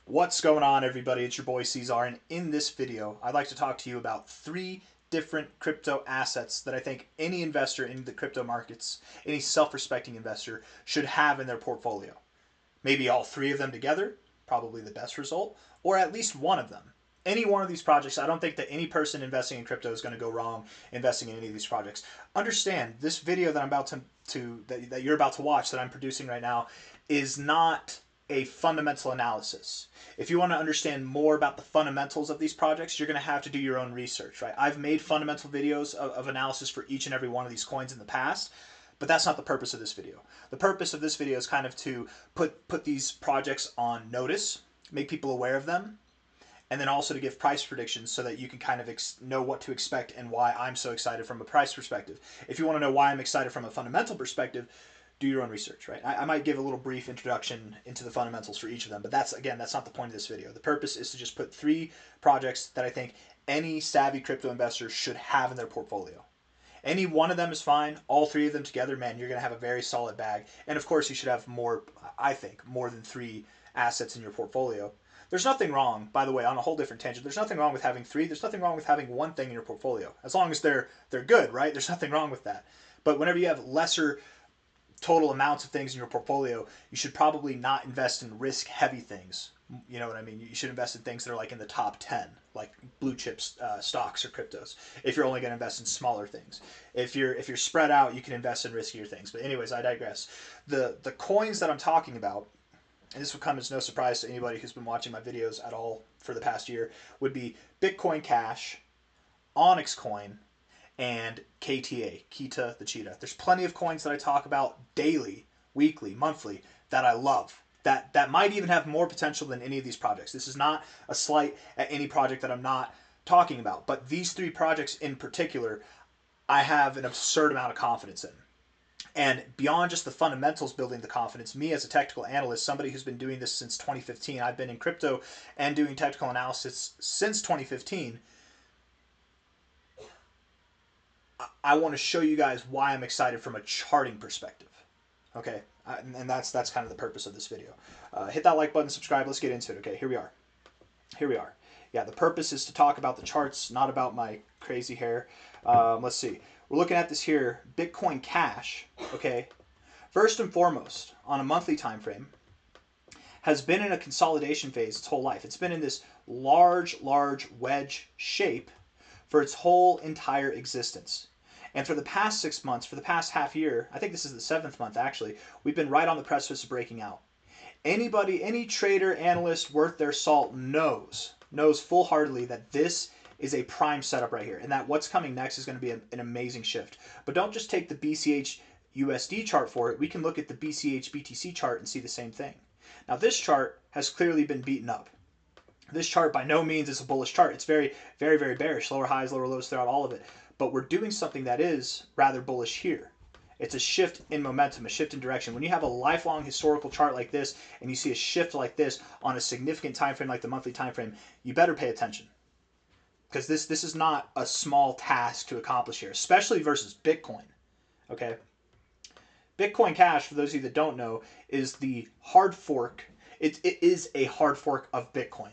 What's going on, everybody? It's your boy C-Zar, and in this video, I'd like to talk to you about 3 different crypto assets that I think any investor in the crypto markets, any self-respecting investor, should have in their portfolio. Maybe all 3 of them together, probably the best result, or at least one of them. Any one of these projects, I don't think that any person investing in crypto is going to go wrong investing in any of these projects. Understand, this video that I'm about that you're about to watch, that I'm producing right now, is not a fundamental analysis. If you want to understand more about the fundamentals of these projects, you're going to have to do your own research, right? I've made fundamental videos of analysis for each and every one of these coins in the past, but that's not the purpose of this video. The purpose of this video is kind of to put these projects on notice, make people aware of them, and then also to give price predictions so that you can kind of know what to expect and why I'm so excited from a price perspective. If you want to know why I'm excited from a fundamental perspective, do your own research, right? I might give a little brief introduction into the fundamentals for each of them, but that's not the point of this video. The purpose is to just put 3 projects that I think any savvy crypto investor should have in their portfolio. Any one of them is fine. All 3 of them together, man, you're going to have a very solid bag. And of course, you should have more, I think, more than 3 assets in your portfolio. There's nothing wrong, by the way, on a whole different tangent, there's nothing wrong with having 3. There's nothing wrong with having one thing in your portfolio, as long as they're good, right? There's nothing wrong with that. But whenever you have lesser total amounts of things in your portfolio, you should probably not invest in risk heavy things. You know what I mean? You should invest in things that are like in the top 10, like blue chips, stocks or cryptos. If you're only going to invest in smaller things, if you're spread out, you can invest in riskier things. But anyways, I digress. The coins that I'm talking about, and this will come as no surprise to anybody who's been watching my videos at all for the past year, would be Bitcoin Cash, Onyxcoin, and KTA, Kita the Cheetah. There's plenty of coins that I talk about daily, weekly, monthly that I love. That might even have more potential than any of these projects. This is not a slight at any project that I'm not talking about, but these 3 projects in particular, I have an absurd amount of confidence in. And beyond just the fundamentals building the confidence, me as a technical analyst, somebody who's been doing this since 2015, I've been in crypto and doing technical analysis since 2015, I want to show you guys why I'm excited from a charting perspective. Okay, and that's kind of the purpose of this video. Hit that like button, subscribe, let's get into it. Okay, here we are. Here we are. Yeah, the purpose is to talk about the charts, not about my crazy hair. Let's see. We're looking at this here, Bitcoin Cash, okay? First and foremost, on a monthly time frame, has been in a consolidation phase its whole life. It's been in this large wedge shape for its whole entire existence. And for the past 6 months, for the past half year, I think this is the 7th month actually, we've been right on the precipice of breaking out. Anybody, any trader, analyst worth their salt knows full-heartedly that this is a prime setup right here, and that what's coming next is going to be an amazing shift. But don't just take the BCH USD chart for it. We can look at the BCH BTC chart and see the same thing. Now this chart has clearly been beaten up. This chart by no means is a bullish chart. It's very bearish. Lower highs, lower lows throughout all of it. But we're doing something that is rather bullish here. It's a shift in momentum, a shift in direction. When you have a lifelong historical chart like this and you see a shift like this on a significant time frame like the monthly time frame, you better pay attention. Because this is not a small task to accomplish here, especially versus Bitcoin. Okay? Bitcoin Cash, for those of you that don't know, is the hard fork. It is a hard fork of Bitcoin.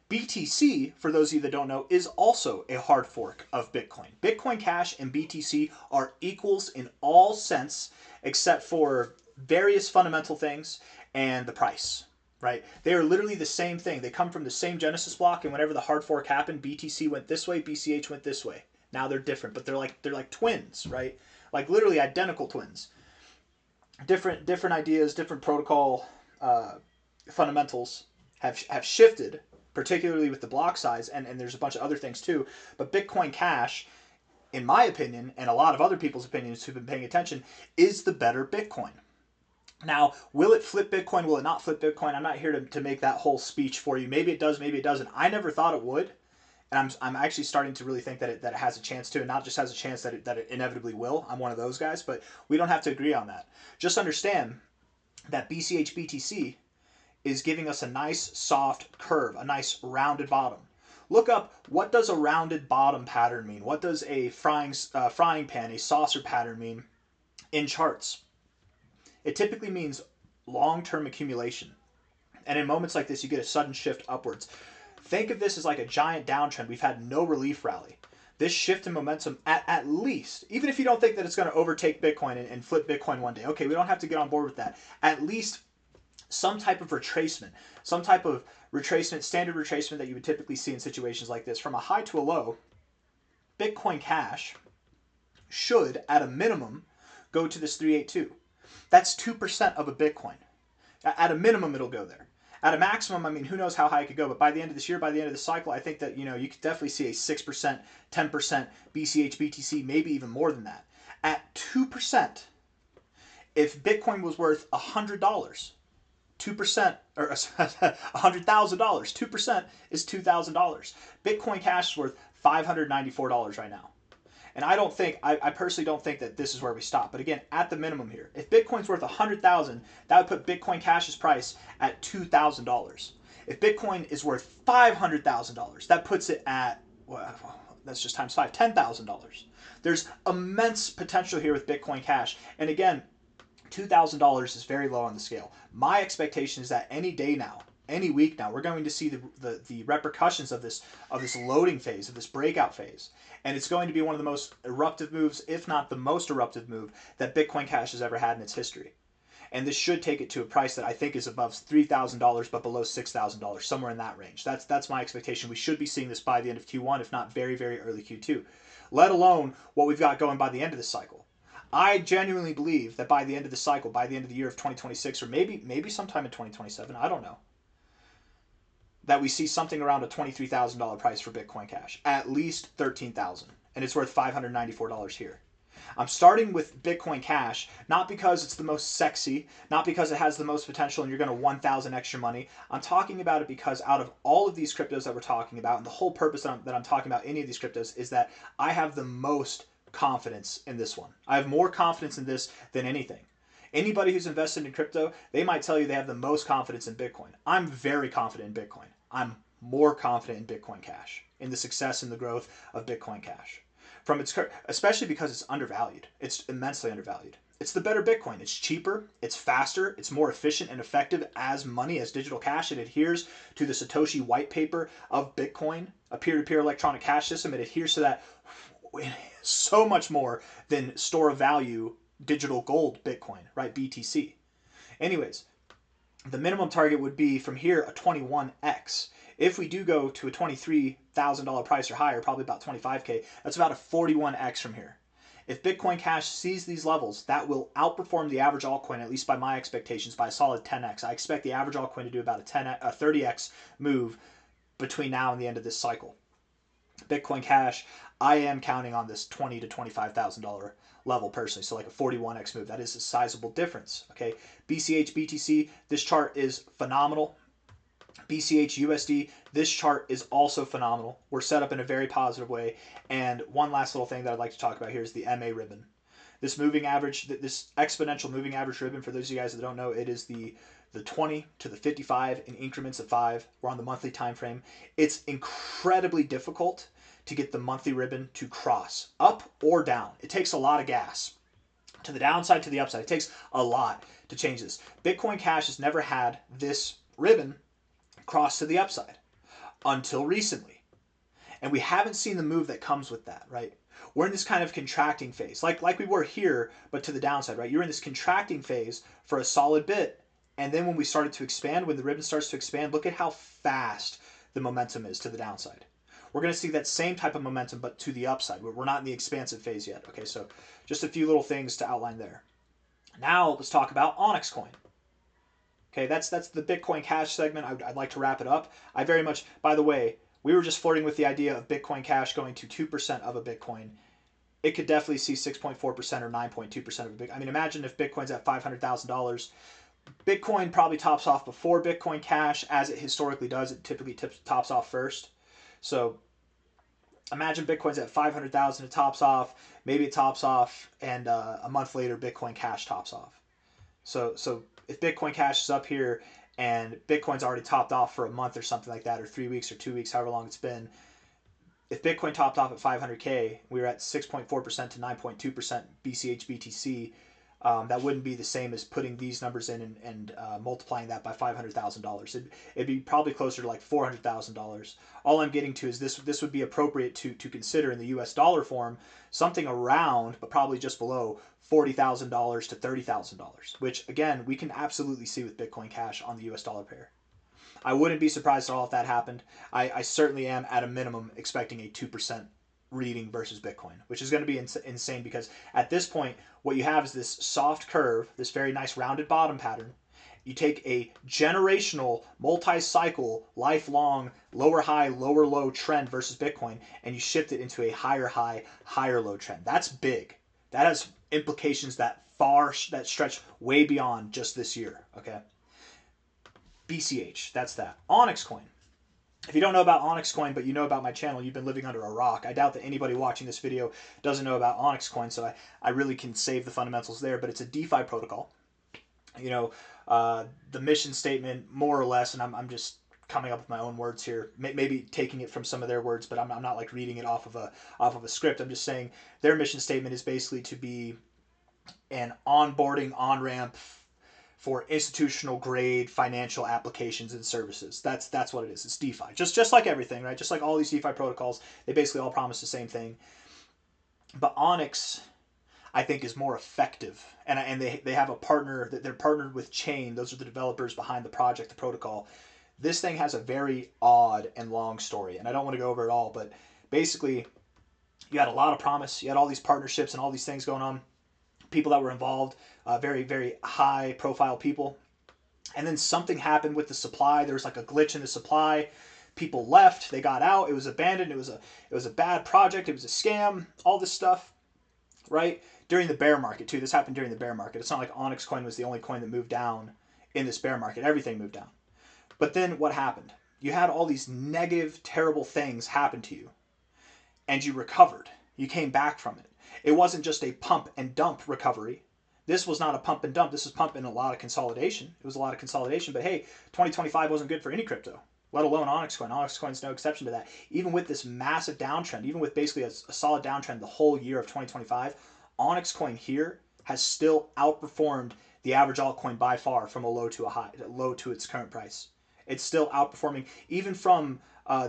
BTC, for those of you that don't know, is also a hard fork of Bitcoin. Bitcoin Cash and BTC are equals in all sense, except for various fundamental things and the price, right? They are literally the same thing. They come from the same Genesis block, and whenever the hard fork happened, BTC went this way, BCH went this way. Now they're different, but they're like twins, right? Like literally identical twins. Different ideas, different protocol fundamentals have shifted, particularly with the block size, and there's a bunch of other things too. But Bitcoin Cash, in my opinion, and a lot of other people's opinions who've been paying attention, is the better Bitcoin. Now, will it flip Bitcoin? Will it not flip Bitcoin? I'm not here to make that whole speech for you. Maybe it does, maybe it doesn't. I never thought it would. And I'm actually starting to really think that it has a chance to, and not just has a chance that it inevitably will. I'm one of those guys, but we don't have to agree on that. Just understand that BCH BTC is giving us a nice soft curve, a nice rounded bottom. Look up, what does a rounded bottom pattern mean? What does a frying pan, a saucer pattern mean in charts? It typically means long-term accumulation. And in moments like this, you get a sudden shift upwards. Think of this as like a giant downtrend. We've had no relief rally. This shift in momentum, at least, even if you don't think that it's going to overtake Bitcoin and flip Bitcoin one day, okay, we don't have to get on board with that. At least some type of retracement, standard retracement that you would typically see in situations like this. From a high to a low, Bitcoin Cash should, at a minimum, go to this 382. That's 2% of a Bitcoin. At a minimum, it'll go there. At a maximum, I mean, who knows how high it could go, but by the end of this year, by the end of the cycle, I think that, you could definitely see a 6%, 10% BCH, BTC, maybe even more than that. At 2%, if Bitcoin was worth $100, 2%, or $100,000, 2% is $2,000. Bitcoin Cash is worth $594 right now. And I personally don't think that this is where we stop. But again, at the minimum here, if Bitcoin's worth $100,000, that would put Bitcoin Cash's price at $2,000. If Bitcoin is worth $500,000, that puts it at, well, that's just times 5, $10,000. There's immense potential here with Bitcoin Cash. And again, $2,000 is very low on the scale. My expectation is that any day now, any week now, we're going to see the repercussions of this loading phase, of this breakout phase. And it's going to be one of the most eruptive moves, if not the most eruptive move, that Bitcoin Cash has ever had in its history. And this should take it to a price that I think is above $3,000, but below $6,000, somewhere in that range. That's my expectation. We should be seeing this by the end of Q1, if not very, very early Q2. Let alone what we've got going by the end of this cycle. I genuinely believe that by the end of the cycle, by the end of the year of 2026, or maybe sometime in 2027, I don't know, that we see something around a $23,000 price for Bitcoin Cash, at least $13,000, and it's worth $594 here. I'm starting with Bitcoin Cash, not because it's the most sexy, not because it has the most potential and you're going to 1,000 extra money. I'm talking about it because out of all of these cryptos that we're talking about, and the whole purpose that I'm talking about any of these cryptos is that I have the most confidence in this one. I have more confidence in this than anything. Anybody who's invested in crypto, they might tell you they have the most confidence in Bitcoin. I'm very confident in Bitcoin. I'm more confident in Bitcoin Cash, in the success and the growth of Bitcoin Cash. Especially because it's undervalued. It's immensely undervalued. It's the better Bitcoin. It's cheaper, it's faster, it's more efficient and effective as money, as digital cash. It adheres to the Satoshi white paper of Bitcoin, a peer-to-peer electronic cash system. It adheres to that so much more than store of value digital gold Bitcoin, right? BTC. Anyways, the minimum target would be from here a 21x. If we do go to a $23,000 price or higher, probably about 25K, that's about a 41x from here. If Bitcoin Cash sees these levels, that will outperform the average altcoin, at least by my expectations, by a solid 10x. I expect the average altcoin to do about a 30x move between now and the end of this cycle. Bitcoin Cash, I am counting on this $20,000 to $25,000 level personally, so like a 41x move. That is a sizable difference. Okay, BCH BTC, this chart is phenomenal. BCH USD, this chart is also phenomenal. We're set up in a very positive way. And one last little thing that I'd like to talk about here is the MA ribbon. This moving average, this exponential moving average ribbon, for those of you guys that don't know, it is the 20 to the 55 in increments of 5. We're on the monthly time frame. It's incredibly difficult to get the monthly ribbon to cross up or down. It takes a lot of gas to the downside, to the upside. It takes a lot to change this. Bitcoin Cash has never had this ribbon cross to the upside until recently. And we haven't seen the move that comes with that, right? We're in this kind of contracting phase, like we were here, but to the downside, right? You're in this contracting phase for a solid bit. And then when we started to expand, when the ribbon starts to expand, look at how fast the momentum is to the downside. We're going to see that same type of momentum, but to the upside. We're not in the expansive phase yet. Okay, so just a few little things to outline there. Now let's talk about Onyxcoin. Okay, that's the Bitcoin Cash segment. I'd like to wrap it up. I very much, by the way, we were just flirting with the idea of Bitcoin Cash going to 2% of a Bitcoin. It could definitely see 6.4% or 9.2% of a Bitcoin. I mean, imagine if Bitcoin's at $500,000. Bitcoin probably tops off before Bitcoin Cash, as it historically does. It typically tops off first. So imagine Bitcoin's at 500,000, it tops off, maybe it tops off, and a month later Bitcoin Cash tops off. So if Bitcoin Cash is up here and Bitcoin's already topped off for a month or something like that, or 3 weeks or 2 weeks, however long it's been, if Bitcoin topped off at 500K, we were at 6.4% to 9.2% BCH BTC that wouldn't be the same as putting these numbers in and multiplying that by $500,000. It'd be probably closer to like $400,000. All I'm getting to is this would be appropriate to consider in the US dollar form something around, but probably just below $40,000 to $30,000, which again, we can absolutely see with Bitcoin Cash on the US dollar pair. I wouldn't be surprised at all if that happened. I certainly am at a minimum expecting a 2% reading versus Bitcoin, which is going to be insane because at this point, what you have is this soft curve, this very nice rounded bottom pattern. You take a generational, multi-cycle, lifelong, lower high, lower low trend versus Bitcoin, and you shift it into a higher high, higher low trend. That's big. That has implications that stretch way beyond just this year. Okay. BCH, that's that. Onyxcoin. If you don't know about Onyxcoin, but you know about my channel, you've been living under a rock. I doubt that anybody watching this video doesn't know about Onyxcoin, so I really can save the fundamentals there. But it's a DeFi protocol. You know, the mission statement, more or less, and I'm just coming up with my own words here, maybe taking it from some of their words, but I'm not like reading it off of a script. I'm just saying their mission statement is basically to be an onboarding on-ramp for institutional grade financial applications and services. That's what it is. It's DeFi. Just like everything, right? Just like all these DeFi protocols, they basically all promise the same thing. But Onyx, I think, is more effective. And they have a partner, that they're partnered with Chain. Those are the developers behind the project, the protocol. This thing has a very odd and long story, and I don't want to go over it all, but basically you had a lot of promise. You had all these partnerships and all these things going on. People that were involved, very, very high profile people. And then something happened with the supply. There was like a glitch in the supply. People left, they got out, it was abandoned, it was a bad project, it was a scam, all this stuff, right? During the bear market too. This happened during the bear market. It's not like Onyxcoin was the only coin that moved down in this bear market. Everything moved down. But then what happened? You had all these negative, terrible things happen to you, and you recovered. You came back from it. It wasn't just a pump and dump recovery. This was not a pump and dump. This was pump and a lot of consolidation. It was a lot of consolidation. But hey, 2025 wasn't good for any crypto, let alone Onyxcoin. Onyxcoin's no exception to that. Even with this massive downtrend, even with basically a solid downtrend the whole year of 2025, Onyxcoin here has still outperformed the average altcoin by far from a low to a high, low to its current price. It's still outperforming even from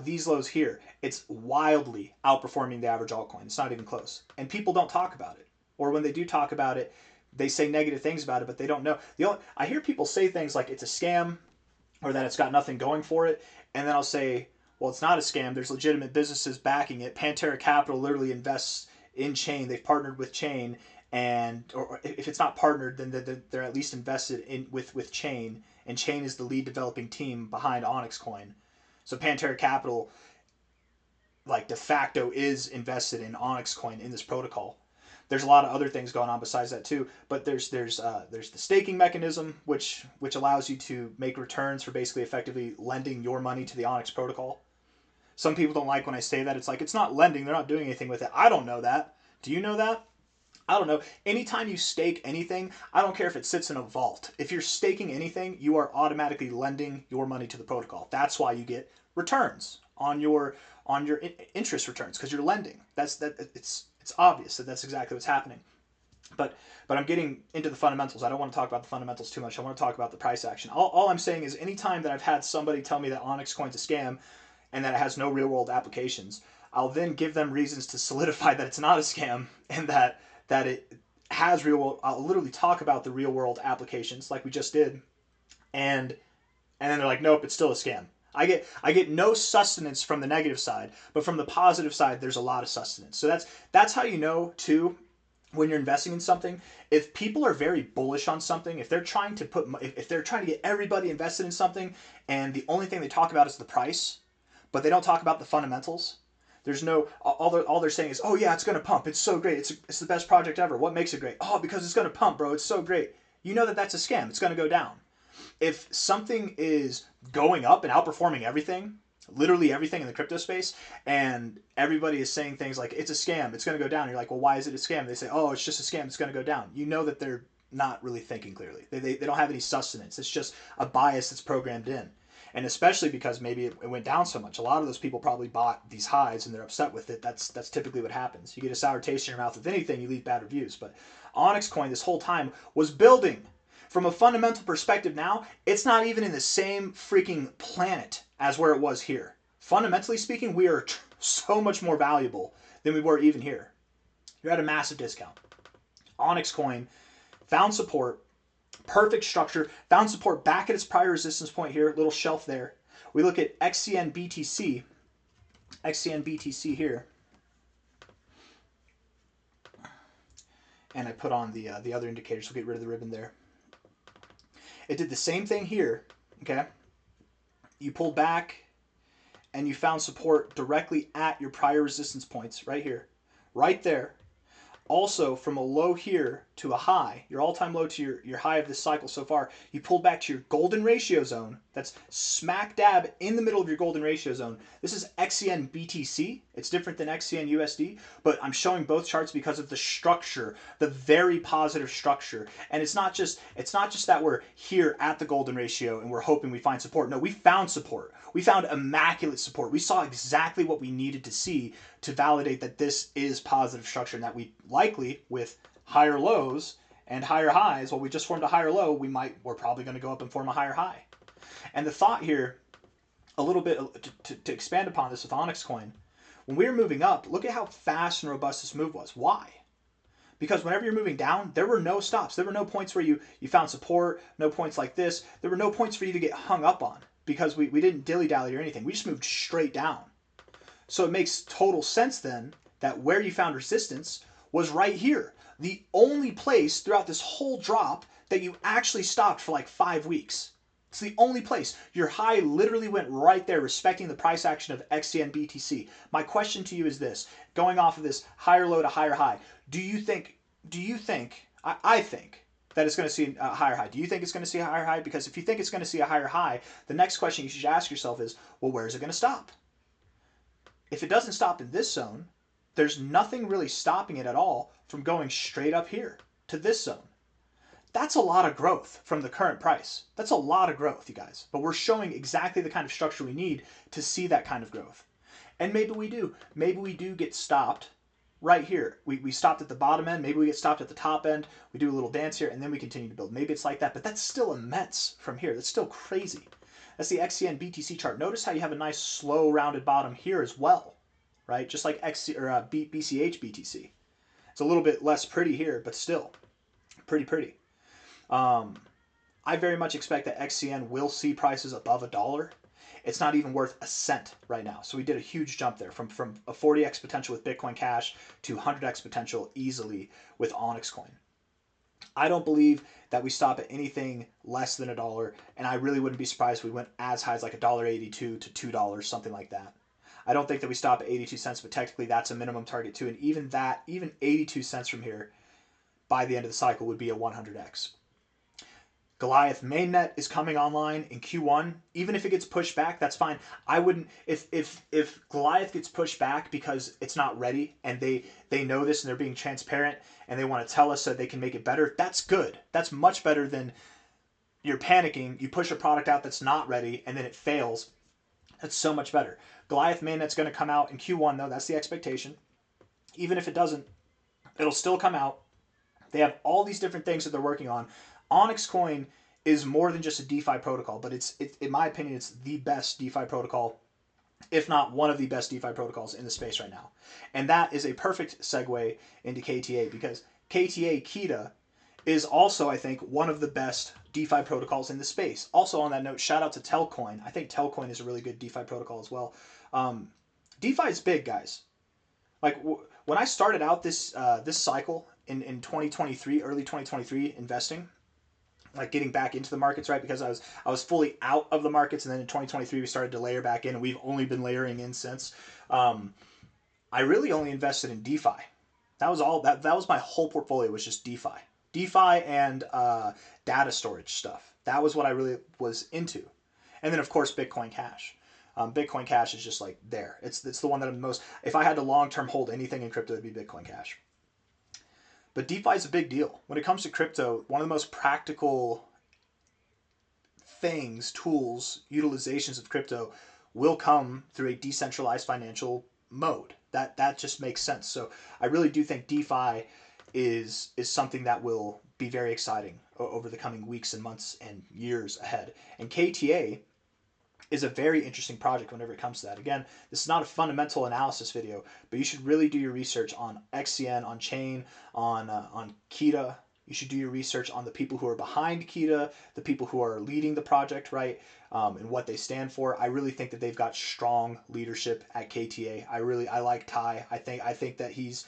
these lows here. It's wildly outperforming the average altcoin. It's not even close. And people don't talk about it. Or when they do talk about it, they say negative things about it, but they don't know. I hear people say things like it's a scam or that it's got nothing going for it. And then I'll say, well, it's not a scam. There's legitimate businesses backing it. Pantera Capital literally invests in Chain. They've partnered with Chain. Or if it's not partnered, then they're at least invested in with Chain. And Chain is the lead developing team behind Onyxcoin. So Pantera Capital, like de facto, is invested in Onyxcoin in this protocol. There's a lot of other things going on besides that too, but there's the staking mechanism, which allows you to make returns for basically effectively lending your money to the Onyx protocol. Some people don't like when I say that. It's like, it's not lending. They're not doing anything with it. I don't know that. Do you know that? I don't know. Anytime you stake anything, I don't care if it sits in a vault. If you're staking anything, you are automatically lending your money to the protocol. That's why you get returns on your interest returns, because you're lending. It's obvious that that's exactly what's happening. But I'm getting into the fundamentals. I don't want to talk about the fundamentals too much. I want to talk about the price action. All I'm saying is anytime that I've had somebody tell me that Onyxcoin's a scam and that it has no real world applications, I'll then give them reasons to solidify that it's not a scam and that it has real world. I'll literally talk about the real world applications like we just did, and then they're like, nope, it's still a scam. I get no sustenance from the negative side, but from the positive side, there's a lot of sustenance. So that's how you know too, when you're investing in something. If people are very bullish on something, if they're trying to get everybody invested in something, and the only thing they talk about is the price, but they don't talk about the fundamentals. There's no, all they're saying is, oh yeah, it's going to pump. It's so great. It's the best project ever. What makes it great? Oh, because it's going to pump, bro. It's so great. You know that that's a scam. It's going to go down. If something is going up and outperforming everything, literally everything in the crypto space, and everybody is saying things like, it's a scam, it's going to go down. You're like, well, why is it a scam? They say, oh, it's just a scam. It's going to go down. You know that they're not really thinking clearly. They don't have any sustenance. It's just a bias that's programmed in. And especially because maybe it went down so much. A lot of those people probably bought these highs and they're upset with it. That's typically what happens. You get a sour taste in your mouth with anything, you leave bad reviews. But Onyxcoin this whole time was building. From a fundamental perspective now, it's not even in the same freaking planet as where it was here. Fundamentally speaking, we are so much more valuable than we were even here. You're at a massive discount. Onyxcoin found support, perfect structure, found support back at its prior resistance point here, little shelf there. We look at XCN BTC here, and I put on the other indicators. We'll get rid of the ribbon there. It did the same thing here, okay? You pulled back and you found support directly at your prior resistance points right here, right there. Also, from a low here to a high, your all-time low to your high of this cycle so far, you pulled back to your golden ratio zone. That's smack dab in the middle of your golden ratio zone. This is XCN BTC. It's different than XCN USD, but I'm showing both charts because of the structure, the very positive structure. And it's not just that we're here at the golden ratio and we're hoping we find support. No, we found support. We found immaculate support. We saw exactly what we needed to see to validate that this is positive structure and that we likely, with higher lows and higher highs, well, we just formed a higher low, we're probably going to go up and form a higher high. And the thought here, a little bit to expand upon this with Onyxcoin, when we were moving up, look at how fast and robust this move was. Why? Because whenever you're moving down, there were no stops. There were no points where you found support, no points like this. There were no points for you to get hung up on because we didn't dilly-dally or anything. We just moved straight down. So it makes total sense then that where you found resistance was right here. The only place throughout this whole drop that you actually stopped for like 5 weeks. It's the only place. Your high literally went right there, respecting the price action of XCN BTC. My question to you is this, going off of this higher low to higher high, I think that it's going to see a higher high. Do you think it's going to see a higher high? Because if you think it's going to see a higher high, the next question you should ask yourself is, well, where is it going to stop? If it doesn't stop in this zone, there's nothing really stopping it at all from going straight up here to this zone. That's a lot of growth from the current price. That's a lot of growth, you guys. But we're showing exactly the kind of structure we need to see that kind of growth. And maybe we do. Maybe we do get stopped right here. We stopped at the bottom end. Maybe we get stopped at the top end. We do a little dance here, and then we continue to build. Maybe it's like that, but that's still immense from here. That's still crazy. That's the XCN BTC chart. Notice how you have a nice slow rounded bottom here as well, right? Just like BCH BTC. It's a little bit less pretty here, but still pretty. I very much expect that XCN will see prices above $1. It's not even worth a cent right now. So we did a huge jump there from a 40x potential with Bitcoin Cash to 100x potential easily with Onyxcoin. I don't believe that we stop at anything less than $1, and I really wouldn't be surprised if we went as high as like $1.82 to $2, something like that. I don't think that we stop at 82 cents, but technically that's a minimum target too, and even 82 cents from here by the end of the cycle would be a 100x. Goliath mainnet is coming online in Q1. Even if it gets pushed back, that's fine. I wouldn't, if Goliath gets pushed back because it's not ready and they know this and they're being transparent and they want to tell us so they can make it better, that's good. That's much better than you're panicking, you push a product out that's not ready and then it fails. That's so much better. Goliath mainnet's going to come out in Q1 though. That's the expectation. Even if it doesn't, it'll still come out. They have all these different things that they're working on. Onyxcoin is more than just a DeFi protocol, but it's in my opinion, it's the best DeFi protocol, if not one of the best DeFi protocols in the space right now. And that is a perfect segue into KTA, because KTA is also, I think, one of the best DeFi protocols in the space. Also on that note, shout out to Telcoin. I think Telcoin is a really good DeFi protocol as well. DeFi is big, guys. Like when I started out this cycle in 2023, early 2023 investing, like getting back into the markets, right? Because I was fully out of the markets, and then in 2023 we started to layer back in, and we've only been layering in since. I really only invested in DeFi. That was all. That was my whole portfolio, was just DeFi and data storage stuff. That was what I really was into, and then of course Bitcoin Cash. Bitcoin Cash is just like there. It's the one that I'm most. If I had to long term hold anything in crypto, it'd be Bitcoin Cash. But DeFi is a big deal. When it comes to crypto, one of the most practical things, tools, utilizations of crypto will come through a decentralized financial mode. That just makes sense. So I really do think DeFi is something that will be very exciting over the coming weeks and months and years ahead. And KTA is a very interesting project whenever it comes to that. Again, this is not a fundamental analysis video, but you should really do your research on XCN, on Chain, on Kita. You should do your research on the people who are behind Kita, the people who are leading the project, right, and what they stand for. I really think that they've got strong leadership at KTA. I like Ty. I think that he's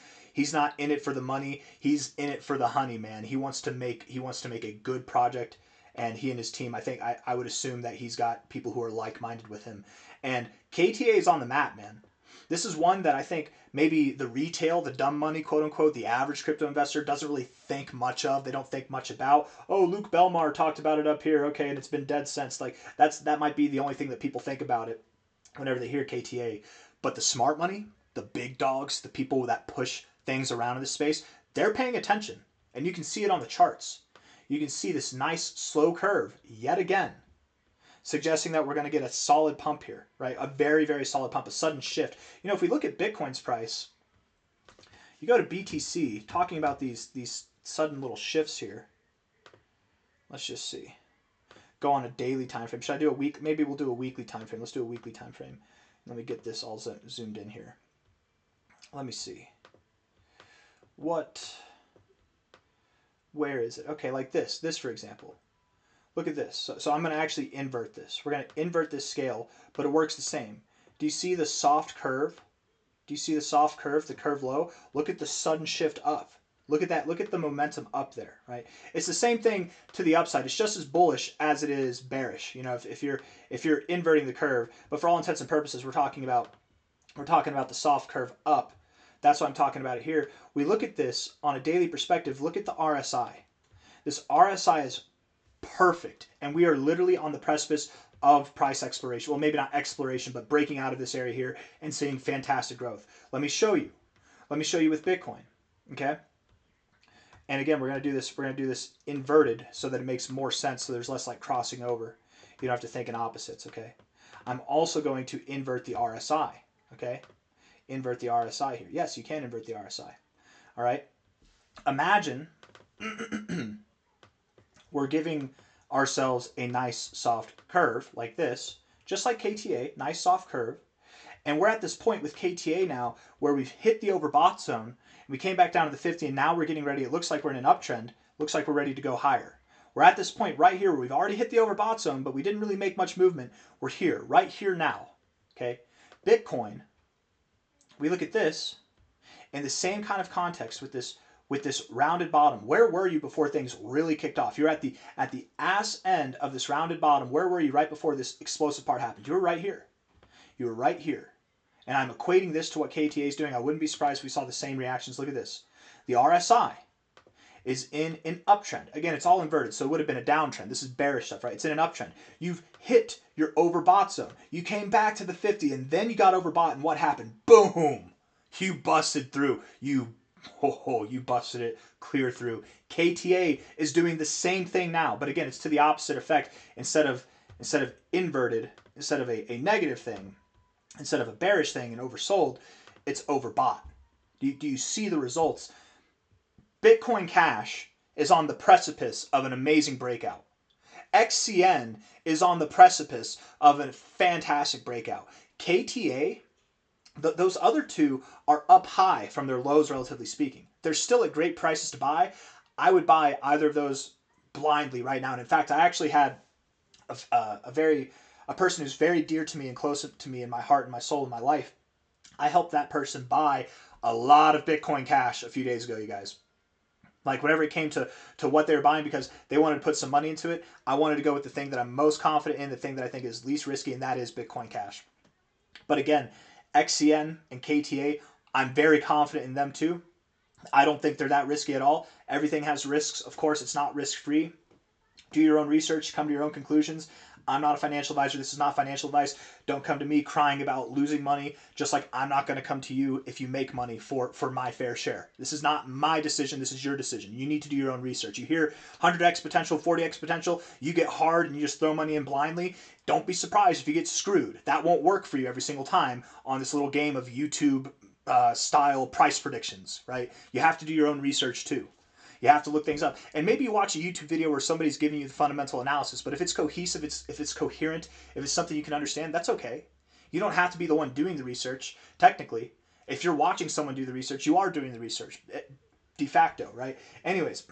not in it for the money. He's in it for the honey, man. He wants to make a good project. And he and his team, I would assume that he's got people who are like-minded with him. And KTA is on the map, man. This is one that I think maybe the retail, the dumb money, quote unquote, the average crypto investor doesn't really think much of. They don't think much about. Oh, Luke Belmar talked about it up here, okay, and it's been dead since. Like that might be the only thing that people think about it whenever they hear KTA. But the smart money, the big dogs, the people that push things around in this space, they're paying attention, and you can see it on the charts. You can see this nice slow curve yet again, suggesting that we're going to get a solid pump here, right? A very, very solid pump, a sudden shift. You know, if we look at Bitcoin's price, you go to BTC, talking about these sudden little shifts here. Let's just see. Go on a daily time frame. Should I do a week? Maybe we'll do a weekly time frame. Let's do a weekly time frame. Let me get this all zoomed in here. Let me see. Where is it? Okay, like this. This, for example. Look at this. So I'm going to actually invert this. We're going to invert this scale, but it works the same. Do you see the soft curve? Do you see the soft curve, the curve low? Look at the sudden shift up. Look at that. Look at the momentum up there, right? It's the same thing to the upside. It's just as bullish as it is bearish. You know, if you're inverting the curve, but for all intents and purposes, we're talking about the soft curve up. That's what I'm talking about it here. We look at this on a daily perspective. Look at the RSI. This RSI is perfect, and we are literally on the precipice of price exploration. Well, maybe not exploration, but breaking out of this area here and seeing fantastic growth. Let me show you. Let me show you with Bitcoin, okay? And again, we're going to do this. We're going to do this inverted so that it makes more sense. So there's less like crossing over. You don't have to think in opposites, okay? I'm also going to invert the RSI, okay? Invert the RSI here. Yes, you can invert the RSI. All right. Imagine we're giving ourselves a nice soft curve like this, just like KTA, nice soft curve. And we're at this point with KTA now where we've hit the overbought zone. And we came back down to the 50, and now we're getting ready. It looks like we're in an uptrend. Looks like we're ready to go higher. We're at this point right here where we've already hit the overbought zone, but we didn't really make much movement. We're here, right here now. Okay. Bitcoin. We look at this in the same kind of context with this rounded bottom. Where were you before things really kicked off? You're at the ass end of this rounded bottom. Where were you right before this explosive part happened? You were right here. You were right here. And I'm equating this to what KTA is doing. I wouldn't be surprised if we saw the same reactions. Look at this. The RSI is in an uptrend. Again, it's all inverted, so it would have been a downtrend. This is bearish stuff, right? It's in an uptrend. You've hit your overbought zone. You came back to the 50, and then you got overbought, and what happened? Boom! You busted through. You busted it clear through. KTA is doing the same thing now, but again, it's to the opposite effect. Instead of inverted, instead of a negative thing, instead of a bearish thing and oversold, it's overbought. Do you see the results? Bitcoin Cash is on the precipice of an amazing breakout. XCN is on the precipice of a fantastic breakout. KTA, those other two are up high from their lows, relatively speaking. They're still at great prices to buy. I would buy either of those blindly right now. And in fact, I actually had a person who's very dear to me and close to me in my heart and my soul and my life. I helped that person buy a lot of Bitcoin Cash a few days ago, you guys. Like whenever it came to what they were buying, because they wanted to put some money into it, I wanted to go with the thing that I'm most confident in, the thing that I think is least risky, and that is Bitcoin Cash. But again, XCN and KTA, I'm very confident in them too. I don't think they're that risky at all. Everything has risks. Of course, it's not risk-free. Do your own research, come to your own conclusions. I'm not a financial advisor. This is not financial advice. Don't come to me crying about losing money, just like I'm not going to come to you if you make money for my fair share. This is not my decision. This is your decision. You need to do your own research. You hear 100x potential, 40x potential, you get hard and you just throw money in blindly. Don't be surprised if you get screwed. That won't work for you every single time on this little game of YouTube style price predictions, right? You have to do your own research too. You have to look things up. And maybe you watch a YouTube video where somebody's giving you the fundamental analysis, but if it's cohesive, if it's coherent, if it's something you can understand, that's okay. You don't have to be the one doing the research, technically. If you're watching someone do the research, you are doing the research, de facto, right? Anyways,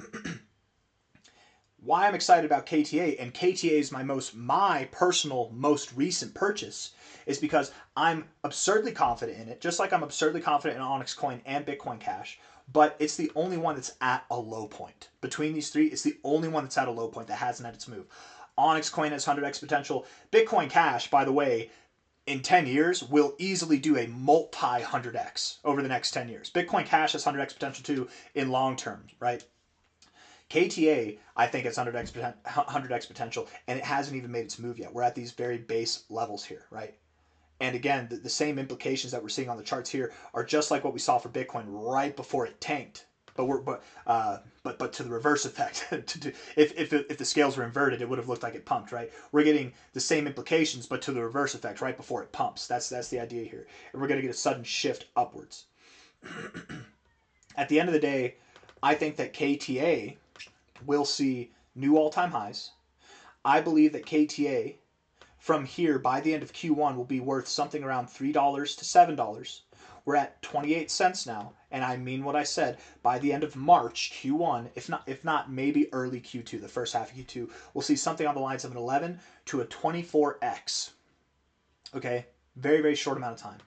why I'm excited about KTA, and KTA is my personal most recent purchase, is because I'm absurdly confident in it, just like I'm absurdly confident in Onyxcoin and Bitcoin Cash. But it's the only one that's at a low point. Between these three, it's the only one that's at a low point that hasn't had its move. Onyxcoin has 100x potential. Bitcoin Cash, by the way, in 10 years, will easily do a multi-100x over the next 10 years. Bitcoin Cash has 100x potential too in long term, right? KTA, I think it's 100x potential, and it hasn't even made its move yet. We're at these very base levels here, right? And again, the same implications that we're seeing on the charts here are just like what we saw for Bitcoin right before it tanked. But to the reverse effect. If the scales were inverted, it would have looked like it pumped, right? We're getting the same implications, but to the reverse effect right before it pumps. That's the idea here. And we're going to get a sudden shift upwards. At the end of the day, I think that KTA will see new all-time highs. I believe that KTA from here by the end of Q1 will be worth something around $3 to $7. We're at 28 cents now, and I mean what I said. By the end of March, Q1, if not maybe early Q2, the first half of Q2, we'll see something on the lines of an 11 to a 24x. Okay, very, very short amount of time.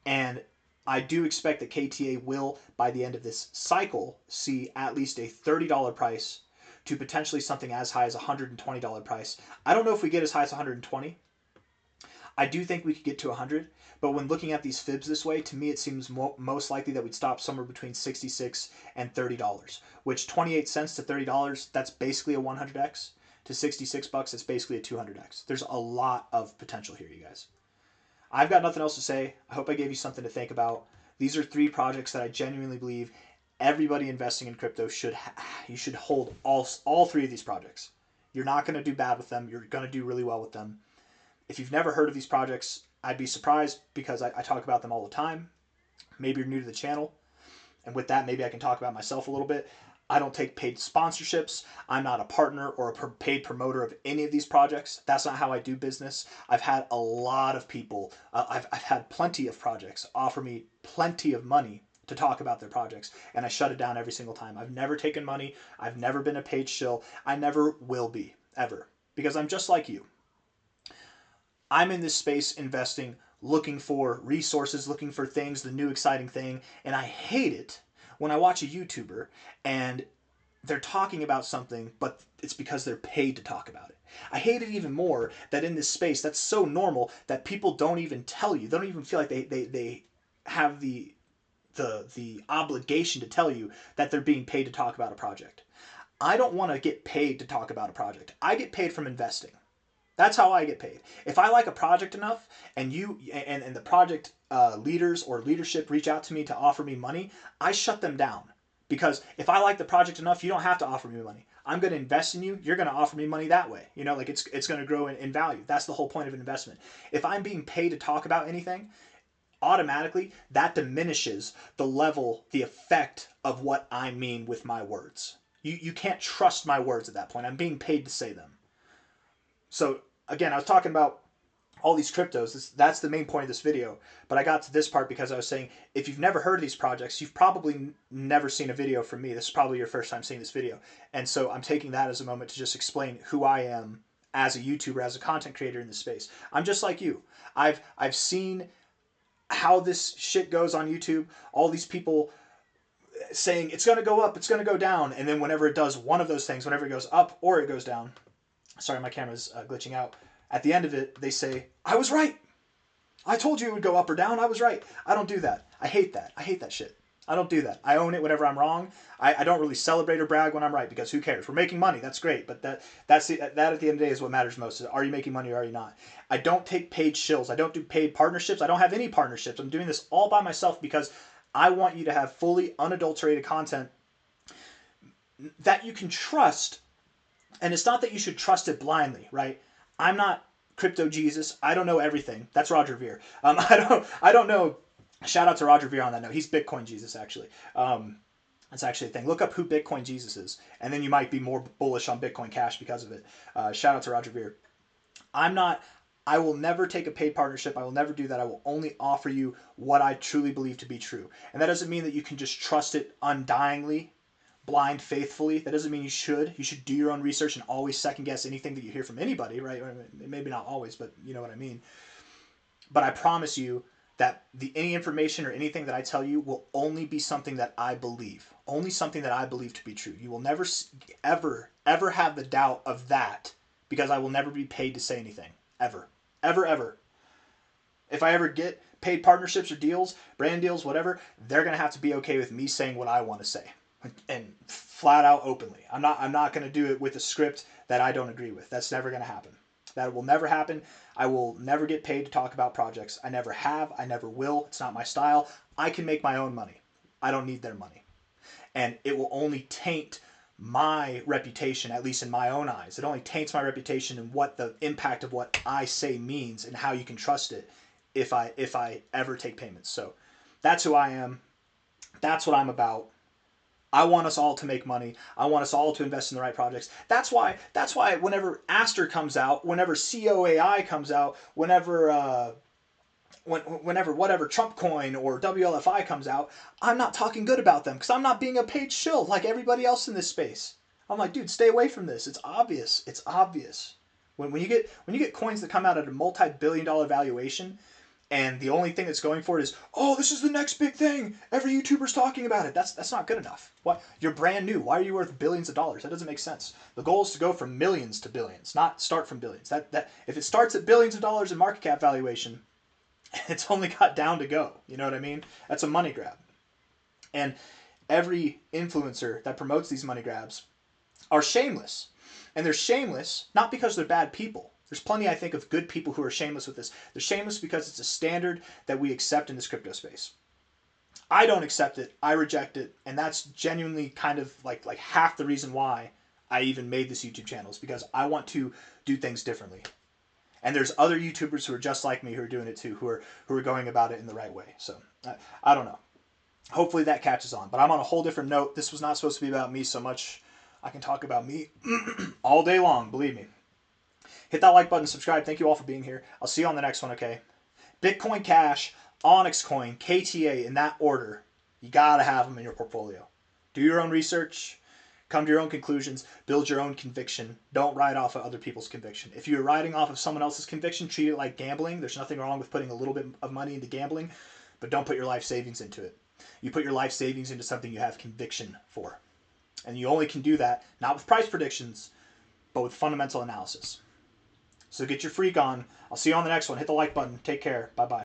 And I do expect that KTA will, by the end of this cycle, see at least a $30 price to potentially something as high as a $120 price. I don't know if we get as high as 120. I do think we could get to 100, but when looking at these fibs this way, to me it seems most likely that we'd stop somewhere between $66 and $30, which 28 cents to $30, that's basically a 100x. To 66 bucks, it's basically a 200x. There's a lot of potential here, you guys. I've got nothing else to say. I hope I gave you something to think about. These are 3 projects that I genuinely believe everybody investing in crypto should hold all 3 of these projects. You're not going to do bad with them. You're going to do really well with them. If you've never heard of these projects, I'd be surprised because I talk about them all the time. Maybe you're new to the channel. And with that, maybe I can talk about myself a little bit. I don't take paid sponsorships. I'm not a partner or a paid promoter of any of these projects. That's not how I do business. I've had a lot of people, I've had plenty of projects offer me plenty of money to talk about their projects, and I shut it down every single time. I've never taken money. I've never been a paid shill. I never will be, ever, because I'm just like you. I'm in this space investing, looking for resources, looking for things, the new exciting thing, and I hate it when I watch a YouTuber and they're talking about something, but it's because they're paid to talk about it. I hate it even more that in this space, that's so normal that people don't even tell you. They don't even feel like they have the obligation to tell you that they're being paid to talk about a project. I don't want to get paid to talk about a project. I get paid from investing. That's how I get paid. If I like a project enough and the project leaders or leadership reach out to me to offer me money, I shut them down. Because if I like the project enough, you don't have to offer me money. I'm going to invest in you. You're going to offer me money that way. You know, like it's going to grow in value. That's the whole point of an investment. If I'm being paid to talk about anything, automatically that diminishes the level, the effect of what I mean with my words. You can't trust my words at that point. I'm being paid to say them. So again, I was talking about all these cryptos. That's the main point of this video. But I got to this part because I was saying, if you've never heard of these projects, you've probably never seen a video from me. This is probably your first time seeing this video. And so I'm taking that as a moment to just explain who I am as a YouTuber, as a content creator in this space. I'm just like you. I've seen how this shit goes on YouTube. All these people saying it's going to go up, it's going to go down. And then whenever it does one of those things, whenever it goes up or it goes down, sorry, my camera's glitching out. At the end of it, they say, I was right. I told you it would go up or down. I was right. I don't do that. I hate that. I hate that shit. I don't do that. I own it whenever I'm wrong. I don't really celebrate or brag when I'm right, because who cares? We're making money. That's great. But that at the end of the day is what matters most. Is, are you making money or are you not? I don't take paid shills. I don't do paid partnerships. I don't have any partnerships. I'm doing this all by myself because I want you to have fully unadulterated content that you can trust. And it's not that you should trust it blindly, right? I'm not crypto Jesus. I don't know everything. That's Roger Ver. I don't know. Shout out to Roger Ver on that note. He's Bitcoin Jesus, actually. That's actually a thing. Look up who Bitcoin Jesus is, and then you might be more bullish on Bitcoin Cash because of it. Shout out to Roger Ver. I will never take a paid partnership. I will never do that. I will only offer you what I truly believe to be true. And that doesn't mean that you can just trust it undyingly, blind faithfully. That doesn't mean you should. You should do your own research and always second guess anything that you hear from anybody, right? Maybe not always, but you know what I mean. But I promise you that any information or anything that I tell you will only be something that I believe. Only something that I believe to be true. You will never, ever have the doubt of that, because I will never be paid to say anything. Ever. Ever, ever. If I ever get paid partnerships or deals, brand deals, whatever, they're going to have to be okay with me saying what I want to say. And flat out openly. I'm not going to do it with a script that I don't agree with. That's never going to happen. That will never happen. I will never get paid to talk about projects. I never have. I never will. It's not my style. I can make my own money. I don't need their money. And it will only taint my reputation, at least in my own eyes. It only taints my reputation and what the impact of what I say means and how you can trust it if I ever take payments. So that's who I am. That's what I'm about. I want us all to make money. I want us all to invest in the right projects. That's why whenever Aster comes out, whenever COAI comes out, whenever whatever Trump coin or WLFI comes out, I'm not talking good about them because I'm not being a paid shill like everybody else in this space. I'm like, dude, stay away from this. It's obvious. It's obvious. When you get coins that come out at a multi-billion-dollar valuation, and the only thing that's going for it is, oh, this is the next big thing. Every YouTuber's talking about it. That's not good enough. What? You're brand new. Why are you worth billions of dollars? That doesn't make sense. The goal is to go from millions to billions, not start from billions. That if it starts at billions of dollars in market cap valuation, it's only got down to go. You know what I mean? That's a money grab. And every influencer that promotes these money grabs are shameless. And they're shameless not because they're bad people. There's plenty, I think, of good people who are shameless with this. They're shameless because it's a standard that we accept in this crypto space. I don't accept it. I reject it. And that's genuinely kind of like half the reason why I even made this YouTube channel, is because I want to do things differently. And there's other YouTubers who are just like me who are doing it too, who are going about it in the right way. So I don't know. Hopefully that catches on. But I'm on a whole different note. This was not supposed to be about me so much. I can talk about me all day long, believe me. Hit that like button, subscribe. Thank you all for being here. I'll see you on the next one, okay? Bitcoin Cash, Onyxcoin, KTA, in that order. You got to have them in your portfolio. Do your own research. Come to your own conclusions. Build your own conviction. Don't ride off of other people's conviction. If you're riding off of someone else's conviction, treat it like gambling. There's nothing wrong with putting a little bit of money into gambling, but don't put your life savings into it. You put your life savings into something you have conviction for. And you only can do that, not with price predictions, but with fundamental analysis. So get your freak on. I'll see you on the next one. Hit the like button. Take care. Bye-bye.